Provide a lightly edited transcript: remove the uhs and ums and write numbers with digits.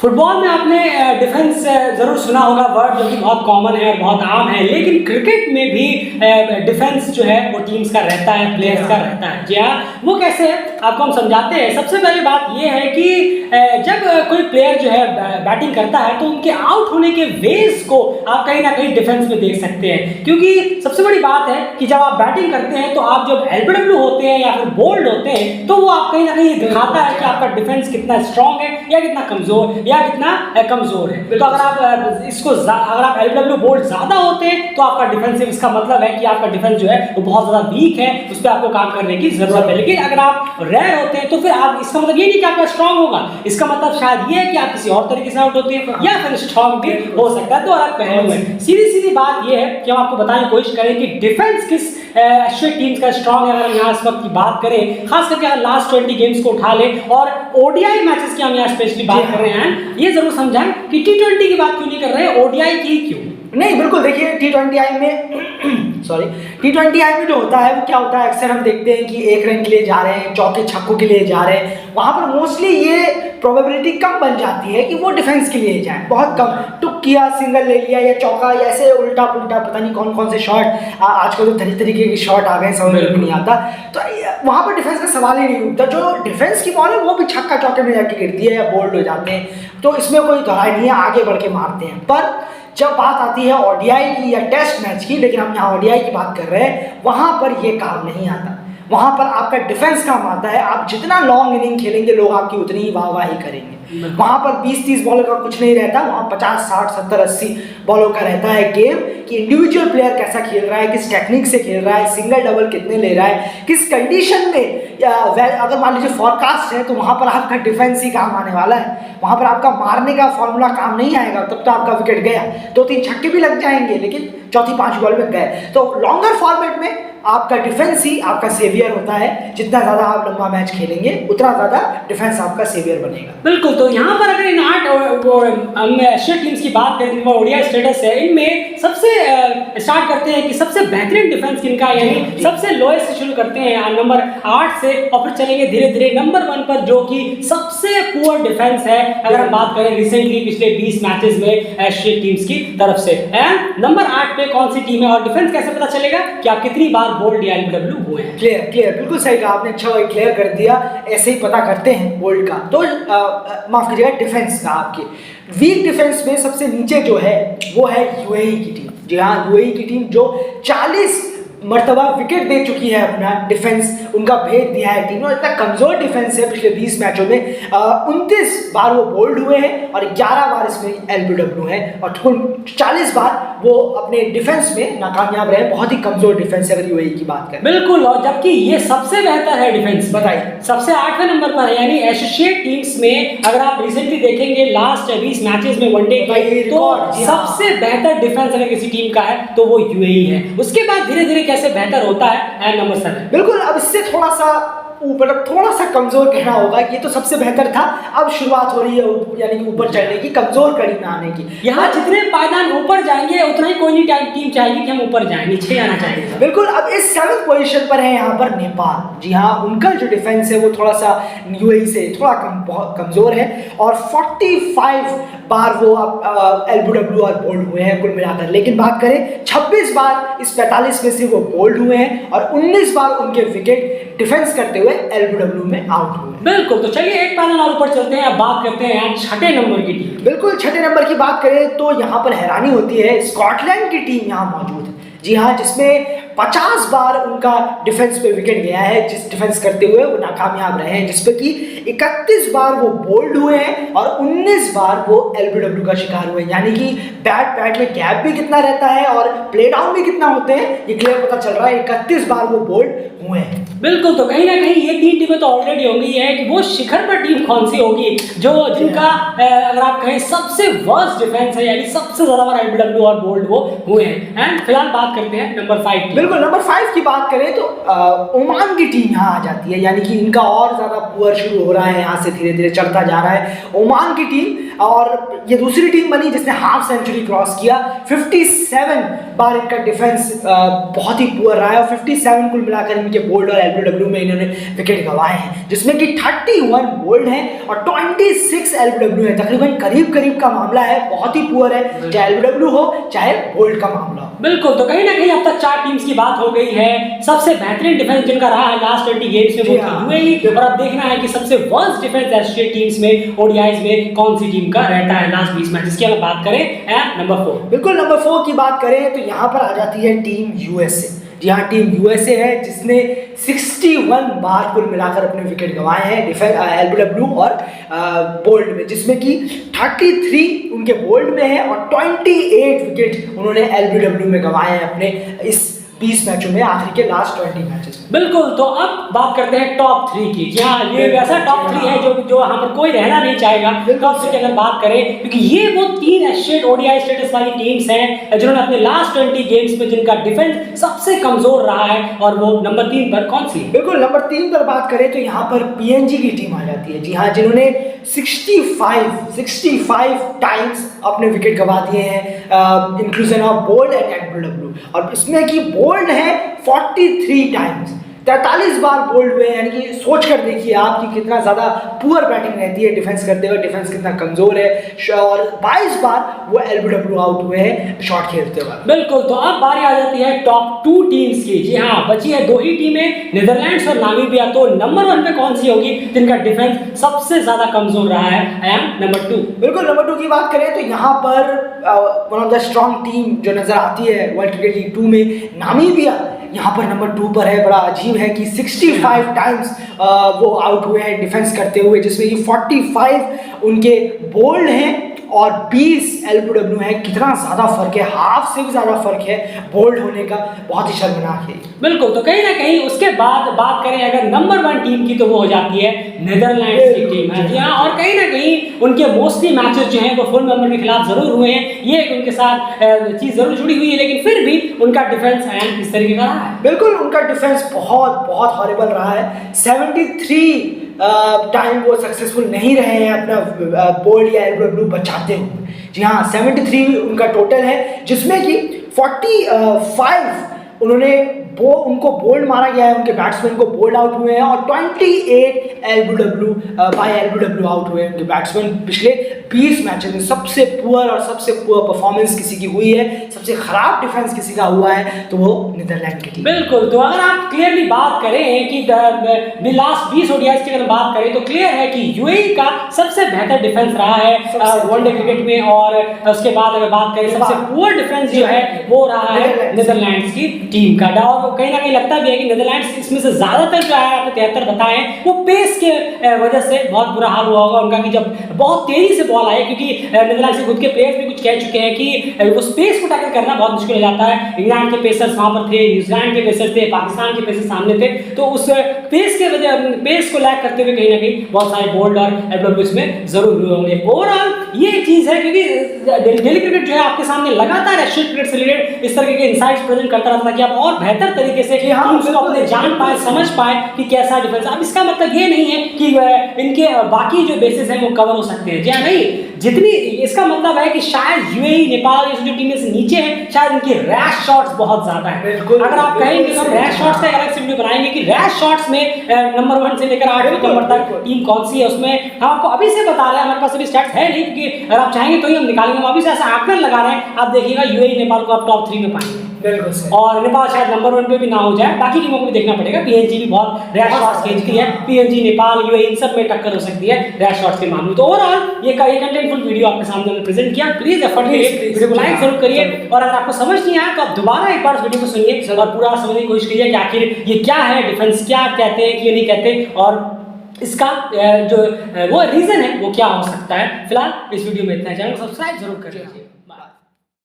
Football में आपने defence ज़रूर सुना होगा वर्ड, जो कि बहुत कॉमन है और बहुत आम है, लेकिन क्रिकेट में भी डिफेंस जो है वो टीम्स का रहता है, प्लेयर्स का रहता है। जी हाँ, वो कैसे है आपको हम समझाते हैं। सबसे पहली बात ये है कि जब कोई प्लेयर जो है बैटिंग करता है तो उनके आउट होने के वेज को आप कहीं ना कहीं डिफेंस में देख सकते हैं, क्योंकि सबसे बड़ी बात है कि जब आप बैटिंग करते हैं तो आप जब एलबीडब्ल्यू होते हैं या फिर बोल्ड होते हैं तो वो आप कहीं ना कहीं दिखाता है कि आपका डिफेंस कितना स्ट्रांग है या कितना कमजोर या कितना कमजोर है। तो अगर आप इसको अगर आप एलबीडब्ल्यू बोल्ड ज्यादा होते हैं तो आपका डिफेंसिव, इसका मतलब है कि आपका डिफेंस जो है वो बहुत ज्यादा वीक है, उस पर आपको काम करने की जरूरत है। लेकिन अगर आप रेयर होते हैं तो फिर आप, इसका मतलब ये नहीं कि आपका स्ट्रांग होगा, इसका मतलब शायद ये है कि आप किसी और तरीके से आउट होते हैं या फिर स्ट्रांग भी हो सकता है। तो अलग पहलू है। सीधी सीधी बात ये है कि हम आपको बताने की कोशिश करें कि डिफेंस किस एशियन टीम्स का स्ट्रांग है। अगर हम यहाँ इस वक्त की बात करें, खास करके अगर लास्ट 20 गेम्स को उठा लें और ओडीआई मैचेस की हम यहाँ स्पेशली बात कर रहे हैं, ये जरूर समझाएं कि टी20 की बात क्यों नहीं कर रहे, ओडीआई की क्यों नहीं। बिल्कुल, देखिए टी20 में सॉरी टी20 में जो होता है वो क्या होता है, अक्सर हम देखते हैं कि एक रन के लिए जा रहे हैं, चौके छक्कों के लिए जा रहे हैं, वहां पर मोस्टली ये प्रोबेबिलिटी कम बन जाती है कि वो डिफेंस के लिए जाए। बहुत कम टुक किया, सिंगल ले लिया या चौका, ऐसे उल्टा पुल्टा पता नहीं कौन कौन से शॉट, आजकल तो तरीके के शॉट आ गए, समझ में नहीं आता। तो वहां पर डिफेंस का सवाल ही नहीं उठता। जो डिफेंस की बॉल है वो भी छक्का चौके में जाके गिरती है या बोल्ड हो जाते हैं, तो इसमें कोई दोहराई नहीं है, आगे बढ़ के मारते हैं। पर जब बात आती है ओडीआई की या टेस्ट मैच की, लेकिन हम यहाँ ओडीआई की बात कर रहे हैं, वहां पर ये काम नहीं आता। वहां पर आपका डिफेंस काम आता है। आप जितना लॉन्ग इनिंग खेलेंगे लोग आपकी उतनी ही वाहवाही करेंगे। वहां पर 20-30 बॉलर का कुछ नहीं रहता, वहां 50, 60, 70, 80 बॉलों का रहता है गेम, कि इंडिविजुअल प्लेयर कैसा खेल रहा है, किस टेक्निक से खेल रहा है, सिंगल डबल कितने ले रहा है, किस कंडीशन में, या अगर मान लीजिए फॉरकास्ट है तो वहां पर आपका डिफेंस ही काम आने वाला है। वहां पर आपका मारने का फॉर्मूला काम नहीं आएगा, तब तो आपका विकेट गया, 2-3 छक्के भी लग जाएंगे लेकिन चौथी 5 बॉल में गए। तो लॉन्गर फॉर्मेट में आपका डिफेंस ही आपका सेवियर होता है। जितना ज्यादा आप लंबा मैच खेलेंगे उतना ज्यादा डिफेंस आपका सेवियर बनेगा। बिल्कुल। तो यहाँ पर अगर इन 8 एशियन टीम्स की बात करें जिनका ओडीआई स्टेटस है, इनमें सबसे स्टार्ट करते हैं कि सबसे बेहतरीन डिफेंस किनका, यानी सबसे लोएस्ट से शुरू करते हैं नंबर 8 से और फिर चलेंगे धीरे धीरे नंबर 1 पर, जो कि सबसे पुअर डिफेंस है अगर हम बात करें रिसेंटली पिछले 20 मैचेस में एशियन टीम्स की तरफ से। नंबर 8 पे कौन सी टीम है और डिफेंस कैसे पता चलेगा कि आप कितनी बार बोल्ड या एलबीडब्ल्यू हुए हैं। क्लियर, बिल्कुल सही कहा आपने, अच्छा क्लियर कर दिया। ऐसे ही पता करते हैं बोल्ड का। तो माफ कीजिएगा, डिफेंस का आपके वीक डिफेंस में सबसे नीचे जो है वो है यूएई की टीम। जी हाँ, यूएई की टीम जो 40 मर्तबा विकेट दे चुकी है, अपना डिफेंस उनका भेज दिया है टीम। और इतना कमजोर डिफेंस है, पिछले 20 मैचों में 29 बार वो बोल्ड हुए हैं और 11 बार इसमें एलबीडब्ल्यू है और कुल 40 बार वो अपने डिफेंस में नाकामयाब रहे। बहुत ही कमजोर डिफेंस है अगर यूएई की बात करें। बिल्कुल, और जबकि ये सबसे बेहतर है डिफेंस, बताइए, सबसे 8वें नंबर पर है। यानी एसोसिएट टीम्स में अगर आप रिसेंटली देखेंगे लास्ट 20 मैचेस में वनडे के, तो सबसे बेहतर डिफेंस अगर किसी टीम का है तो वो यूएई है। उसके बाद धीरे धीरे कैसे बेहतर होता है नंबर 7। बिल्कुल, अब इससे थोड़ा सा कमजोर कहना होगा कि ये तो सबसे बेहतर था, अब शुरुआत हो रही है यानी कि ऊपर चढ़ने की, कमजोर कड़ी में आने की। यहाँ जितने पायदान ऊपर जाएंगे उतना ही कोई नहीं टीम चाहेगी कि हम ऊपर जाएं, नीचे आना चाहिए। बिल्कुल, अब इस 7th पोजीशन पर है यहाँ पर नेपाल। जी हाँ, उनका जो डिफेंस है वो थोड़ा सा यूएई से थोड़ा बहुत कमजोर है और 45 बार वो एलबीडब्ल्यू और बोल्ड हुए हैं कुल मिलाकर। लेकिन बात करें 26 बार इस 45 में से वो बोल्ड हुए हैं और 19 बार उनके विकेट डिफेंस करते हुए एलबीडब्ल्यू में आउट हुए। बिल्कुल, तो चलिए एक पायदान और ऊपर चलते हैं। अब बात करते हैं 6ठे नंबर की टीम। बिल्कुल, 6ठे नंबर की बात करें तो यहाँ पर हैरानी होती है, स्कॉटलैंड की टीम यहाँ मौजूद है। जी हाँ, जिसमें 50 बार उनका डिफेंस पे विकेट गया है, जिस डिफेंस करते हुए वो नाकामयाब रहे हैं, जिसपे कि 31 बार वो बोल्ड हुए हैं और 19 बार वो एलबीडब्ल्यू का शिकार हुए। यानी कि बैट में गैप भी कितना रहता है और प्ले डाउन भी कितना होते हैं, ये क्लियर पता चल रहा है। 31 बार वो बोल्ड हुए हैं। बिल्कुल, तो कहीं ना कहीं ये 3 टीमें तो ऑलरेडी होंगी है कि वो शिखर पर टीम कौन सी होगी जो जिनका अगर आप कहें सबसे वर्स्ट डिफेंस है, यानी सबसे ज्यादा बार एलबीडब्ल्यू और बोल्ड वो हुए हैं। एंड फिलहाल बात करते हैं नंबर 5 की। बिल्कुल, नंबर 5 की बात करें तो ओमान की टीम यहाँ आ जाती है। यानी कि इनका और ज्यादा पुअर शुरू हो रहा है, यहाँ से धीरे धीरे चढ़ता जा रहा है। ओमान की टीम और ये दूसरी टीम बनी जिसने हाफ सेंचुरी क्रॉस किया। 57 बार इनका डिफेंस बहुत ही पुअर रहा है और 57 कुल मिलाकर इनके बोल्ड और एलबीडब्ल्यू में इन्होंने विकेट गंवाए हैं, जिसमें कि 31 बोल्ड हैं और 26 एलबीडब्ल्यू है। तकरीबन करीब करीब का मामला है, बहुत ही पुअर है, चाहे एलबीडब्ल्यू हो चाहे बोल्ड का मामला हो। बिल्कुल, तो कहीं ना कहीं अब तक 4 टीम्स की बात हो गई है। सबसे बेहतरीन डिफेंस जिनका रहा है लास्ट 20 गेम्स में वो यूएई, और अब देखना है कि सबसे वर्स्ट डिफेंस एशियन टीम्स में ओडीआईज में कौन सी टीम का रहता है लास्ट 20 मैचेस की। अगर बात करें नंबर 4, बिल्कुल नंबर 4 की बात करें तो यहाँ पर आ जाती है टीम यूएसए। जी हाँ, टीम यूएसए है जिसने 61 बार कुल मिलाकर अपने विकेट गंवाए हैं डिफेंस एलबीडब्ल्यू और बोल्ड में, जिसमें कि 33 उनके बोल्ड में है और 28 विकेट उन्होंने एलबीडब्ल्यू में गंवाए हैं अपने इस 20 मैचों में, आखिर के लास्ट 20 मैचेस में। बिल्कुल, तो अब बात करते हैं टॉप 3 की। जी हाँ, ये वैसा टॉप 3 है जो यहाँ पर कोई रहना नहीं चाहेगा टॉप 3 की अगर बात करें, क्योंकि ये वो 3 एशियन ओडीआई स्टेटस वाली टीम्स हैं जिन्होंने अपने लास्ट 20 गेम्स में जिनका डिफेंस सबसे कमजोर रहा है। और वो नंबर 3 पर कौन सी? बिल्कुल, नंबर 3 पर बात करें तो यहाँ पर पीएनजी की टीम आ जाती है। जी हाँ, जिन्होंने 65 टाइम्स अपने विकेट गंवा दिए हैं, inclusion of bowled and LBW, और इसमें कि बोल्ड है 43 टाइम्स, 43 बार बोल्ड हुए, यानी कि सोच कर देखिए आप कि कितना ज़्यादा पुअर बैटिंग रहती है डिफेंस करते हुए, डिफेंस कितना कमज़ोर है, और 22 बार वो एलबीडब्ल्यू आउट हुए हैं शॉट खेलते हुए। बिल्कुल, तो अब बारी आ जाती है टॉप 2 टीम्स की। जी हाँ, बची है 2 ही टीमें, नीदरलैंड्स और नामीबिया। तो नंबर 1 पे कौन सी होगी जिनका डिफेंस सबसे ज़्यादा कमज़ोर रहा है? नंबर 2। बिल्कुल, नंबर 2 की बात करें तो यहाँ पर one of the strong team जो नज़र आती है वर्ल्ड क्रिकेट लीग 2 में, नामीबिया यहाँ पर नंबर 2 पर है। बड़ा अजीब है कि 65 टाइम्स वो आउट हुए हैं डिफेंस करते हुए, जिसमें कि 45 उनके बोल्ड हैं और 20 एलबीडब्ल्यू है। कितना ज़्यादा फर्क है, हाफ से भी ज़्यादा फर्क है बोल्ड होने का, बहुत ही शर्मनाक है। बिल्कुल, तो कहीं ना कहीं उसके बाद बात करें अगर नंबर 1 टीम की तो वो हो जाती है नीदरलैंड्स की टीम है। जी हाँ, और कहीं ना कहीं उनके मोस्टली मैचेस जो हैं वो फुल मेंबर के खिलाफ जरूर हुए हैं, ये उनके साथ चीज़ जरूर जुड़ी हुई है, लेकिन फिर भी उनका डिफेंस इस तरीके का रहा है। बिल्कुल, उनका डिफेंस बहुत बहुत हॉरिबल रहा है। 73 टाइम वो सक्सेसफुल नहीं रहे हैं अपना बोल्ड या एलबीडब्ल्यू बचाते हुए। जी हाँ, 73 उनका टोटल है, जिसमें कि 45 उन्होंने उनको बोल्ड मारा गया है, उनके बैट्समैन को बोल्ड आउट हुए हैं, और 28 एलबीडब्ल्यू बाय एलबीडब्ल्यू आउट हुए हैं उनके बैट्समैन। पिछले 20 मैचेस में सबसे पुअर परफॉर्मेंस किसी की हुई है, सबसे खराब डिफेंस किसी का हुआ है तो वो नीदरलैंड की टीम। बिल्कुल, तो अगर आप क्लियरली बात करें कि लास्ट 20 ओडीआईज की अगर बात करें तो क्लियर है कि यूएई का सबसे बेहतर डिफेंस रहा है वनडे क्रिकेट में, और उसके बाद अगर बात करें सबसे पुअर डिफेंस जो है वो रहा है नीदरलैंड्स की टीम का। और कहीं ना कहीं लगता भी है कि नीदरलैंड्स इसमें से ज्यादातर जो है आपने 73 बताए वो पेस के वजह से बहुत बुरा हाल हुआ होगा उनका, कि जब बहुत तेजी से बॉल आए, क्योंकि नीदरलैंड्स के खुद के प्लेयर्स भी कुछ कह चुके हैं कि वो स्पेस को टैकल करना बहुत मुश्किल हो जाता है। इंग्लैंड के पेसर्स वहां पर थे, न्यूजीलैंड के पेसर्स थे, पाकिस्तान के पेसर्स सामने थे, तो उस पेस को लैग करते हुए कहीं ना कहीं बहुत सारे बोल्ड और एलबीडब्ल्यू इसमें जरूर हुए होंगे। ओवरऑल ये चीज है, क्योंकि डेली क्रिकेट जो है आपके सामने लगातार एशियन क्रिकेट से रिलेटेड इस तरह के इनसाइट्स प्रेजेंट करता रहता है कि आप और बेहतर तरीके से उसको अपने जान पाए, समझ पाए कि कैसा डिफेंस। अब इसका मतलब ये नहीं है कि इनके बाकी जो बेसिस हैं वो कवर हो सकते हैं, जी नहीं, जितनी इसका मतलब है कि शायद यूएई, नेपाल ये जो टीमें से नीचे हैं, शायद इनकी रैश शॉट्स बहुत ज्यादा है। बिल्कुल, अगर आप कहेंगे तो रैश शॉट्स का एक अलग से वीडियो बनाएंगे कि रैश शॉट्स में नंबर 1 से लेकर 8 नंबर तक टीम कौन सी है, उसमें हम आपको अभी से बता रहे हैं, हमारे पास अभी स्टैट्स है नहीं, क्योंकि अगर आप चाहेंगे तो ही हम निकालेंगे। हम अभी से ऐसा आंकलन लगा रहे हैं, आप देखिएगा यूएई, नेपाल को आप टॉप 3 में पाएंगे। बिल्कुल, और नेपाल शायद नंबर 1 पे भी ना हो जाए, बाकी टीमों को भी देखना पड़ेगा। पीएनजी भी बहुत रैश शॉट्स खेलती है, पीएनजी, नेपाल, यूएई इन सब में टक्कर हो सकती है रैश शॉट्स के मामले में। तो ओवरऑल ये कंटेंटफुल वीडियो आपके सामने हमने प्रेजेंट किया। प्लीज एफर्ट करिए, वीडियो को लाइक जरूर करिए, और अगर आपको समझ नहीं आया तो आप दोबारा एक बार इस वीडियो को सुनिए और पूरा समझने की कोशिश कीजिए कि आखिर ये क्या है, डिफेंस क्या कहते हैं, क्यों नहीं कहते, और इसका जो वो रीजन है वो क्या हो सकता है। फिलहाल इस वीडियो में इतना, चैनल को सब्सक्राइब जरूर कर लीजिए।